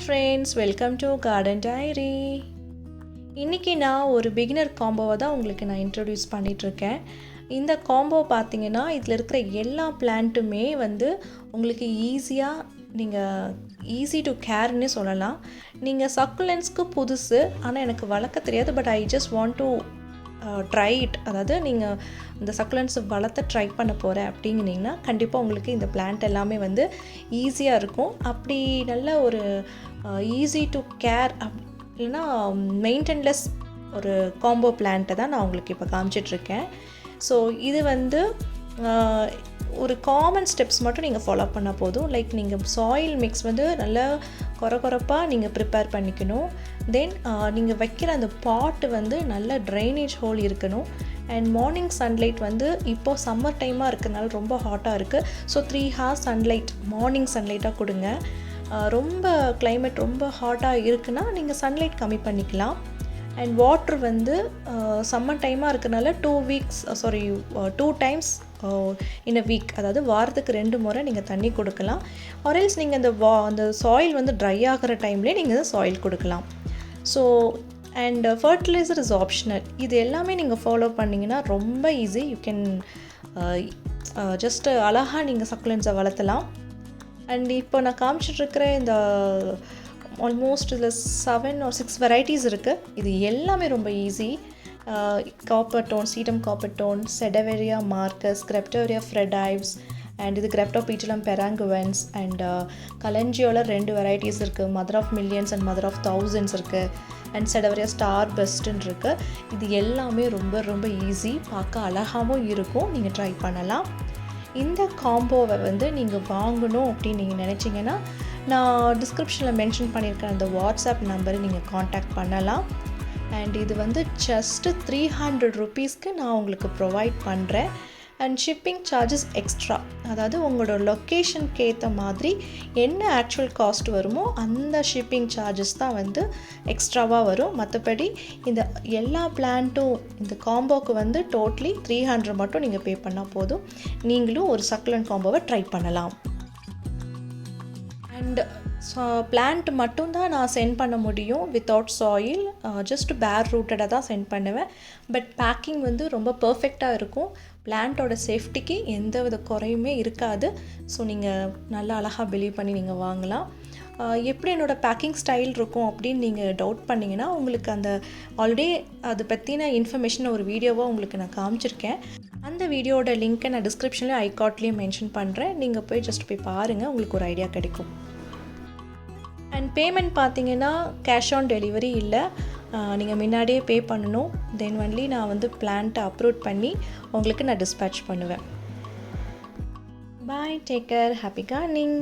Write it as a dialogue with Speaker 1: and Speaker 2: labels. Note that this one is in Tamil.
Speaker 1: Hi friends, welcome to garden diary. இன்றைக்கி நான் ஒரு பிகினர் காம்போவை தான் உங்களுக்கு நான் இன்ட்ரடியூஸ் பண்ணிகிட்ருக்கேன். இந்த காம்போ பார்த்திங்கன்னா இதில் இருக்கிற எல்லா பிளான்ட்டுமே உங்களுக்கு ஈஸி டு கேர்னு சொல்லலாம். நீங்கள் சக்குலன்ஸ்க்கு புதுசு, ஆனால் எனக்கு வளர்க்க தெரியாது, but I just want to try it. அதாவது நீங்கள் இந்த சக்குலன்ஸ் வளர்த்த ட்ரை பண்ண போகிறேன் அப்படிங்கினீங்கன்னா கண்டிப்பாக உங்களுக்கு இந்த பிளான்ட் எல்லாமே ஈஸியாக இருக்கும். அப்படி நல்ல ஒரு ஈஸி டு கேர் இல்லைன்னா மெயின்டென்லெஸ் ஒரு காம்போ பிளான்ட்டை தான் நான் உங்களுக்கு இப்போ காமிச்சிட்ருக்கேன். ஸோ இது ஒரு காமன் ஸ்டெப்ஸ் மட்டும் நீங்கள் ஃபாலோ பண்ணால் போதும். லைக் நீங்கள் சாயில் மிக்ஸ் நல்லா கொரப்பாக நீங்கள் ப்ரிப்பேர் பண்ணிக்கணும். தென் நீங்கள் வைக்கிற அந்த பாட்டு நல்ல ட்ரைனேஜ் ஹோல் இருக்கணும். அண்ட் மார்னிங் சன்லைட் இப்போது சம்மர் டைமாக இருக்கிறதுனால ரொம்ப ஹாட்டாக இருக்குது. ஸோ 3 hours சன்லைட், மார்னிங் சன்லைட்டாக கொடுங்க. ரொம்ப கிளைமேட் ரொம்ப ஹாட்டாக இருக்குன்னா நீங்கள் சன்லைட் கம்மி பண்ணிக்கலாம். அண்ட் வாட்ரு சம்மர் டைமாக இருக்கிறனால 2 times இன் அ வீக், அதாவது வாரத்துக்கு 2 முறை நீங்கள் தண்ணி கொடுக்கலாம். ஆர்எல்ஸ் நீங்கள் அந்த சாயில் ட்ரை ஆகிற டைம்லேயே நீங்கள் சாயில் கொடுக்கலாம். So and fertiliser is optional. இது எல்லாமே நீங்கள் ஃபாலோ பண்ணிங்கன்னா ரொம்ப ஈஸி. யூ கேன் ஜஸ்ட் அழகாக நீங்கள் சக்குலன்ஸை வளர்த்தலாம். அண்ட் இப்போ நான் காமிச்சிட்ருக்கிற இந்த ஆல்மோஸ்ட் இதில் 7 or 6 வெரைட்டிஸ் இருக்குது. இது எல்லாமே ரொம்ப easy. Copper tone, Sedum copper tone, Sedeveria Markus, Graptoveria Fred Ives, and இது கிரெப்டோபீட்டலம் பெராங்குவன்ஸ், அண்ட் கலஞ்சியோவில் 2 வெரைட்டிஸ் இருக்குது. Mother of millions and mother of thousands இருக்குது. அண்ட் செடவேரியா ஸ்டார் பெஸ்ட்டுன்னு இருக்குது. இது எல்லாமே ரொம்ப ரொம்ப ஈஸி, பார்க்க அழகாகவும் இருக்கும். நீங்கள் ட்ரை பண்ணலாம். இந்த காம்போவை நீங்கள் வாங்கணும் அப்படின்னு நீங்கள் நினச்சிங்கன்னா நான் டிஸ்கிரிப்ஷனில் மென்ஷன் பண்ணியிருக்கேன் அந்த வாட்ஸ்அப் நம்பரை நீங்கள் காண்டாக்ட் பண்ணலாம். அண்ட் இது ஜஸ்ட் 300 rupeesக்கு நான் உங்களுக்கு ப்ரொவைட் பண்ணுறேன். அண்ட் ஷிப்பிங் சார்ஜஸ் எக்ஸ்ட்ரா, அதாவது உங்களோட லொக்கேஷனுக்கு ஏற்ற மாதிரி என்ன ஆக்சுவல் காஸ்ட் வருமோ அந்த ஷிப்பிங் சார்ஜஸ் தான் எக்ஸ்ட்ராவாக வரும். மற்றபடி இந்த எல்லா பிளான்ட்டும் இந்த காம்போவுக்கு டோட்டலி 300 மட்டும் நீங்கள் பே பண்ணால் போதும். நீங்களும் ஒரு சக்குலன்ட் காம்போவை ட்ரை பண்ணலாம். அண்ட் பிளான்ட் மட்டும்தான் நான் சென்ட் பண்ண முடியும் வித்தவுட் சாயில். ஜஸ்ட் பேர் ரூட்டடாக தான் சென்ட் பண்ணுவேன். பட் பேக்கிங் ரொம்ப பர்ஃபெக்டாக இருக்கும். பிளான்ட்டோட சேஃப்டிக்கு எந்த வித குறையுமே இருக்காது. ஸோ நீங்கள் நல்லா அழகாக பிலீவ் பண்ணி நீங்கள் வாங்கலாம். எப்படி என்னோடய பேக்கிங் ஸ்டைல் இருக்கும் அப்படின்னு நீங்கள் டவுட் பண்ணிங்கன்னா உங்களுக்கு அந்த ஆல்ரெடி அதை பற்றின இன்ஃபர்மேஷன் ஒரு வீடியோவாக உங்களுக்கு நான் காமிச்சிருக்கேன். அந்த வீடியோட லிங்க்கை நான் டிஸ்கிரிப்ஷன்லேயும் ஐகார்ட்லேயும் மென்ஷன் பண்ணுறேன். நீங்கள் போய் பாருங்கள், உங்களுக்கு ஒரு ஐடியா கிடைக்கும். அண்ட் பேமெண்ட் பார்த்தீங்கன்னா கேஷ் ஆன் டெலிவரி இல்லை, நீங்கள் முன்னாடியே பே பண்ணணும். தென் ஒன்லி நான் பிளான்ட்டை அப்ரூவ் பண்ணி உங்களுக்கு நான் டிஸ்பேட்ச் பண்ணுவேன். பாய், டேக் கேர், ஹாப்பி கார்டனிங்.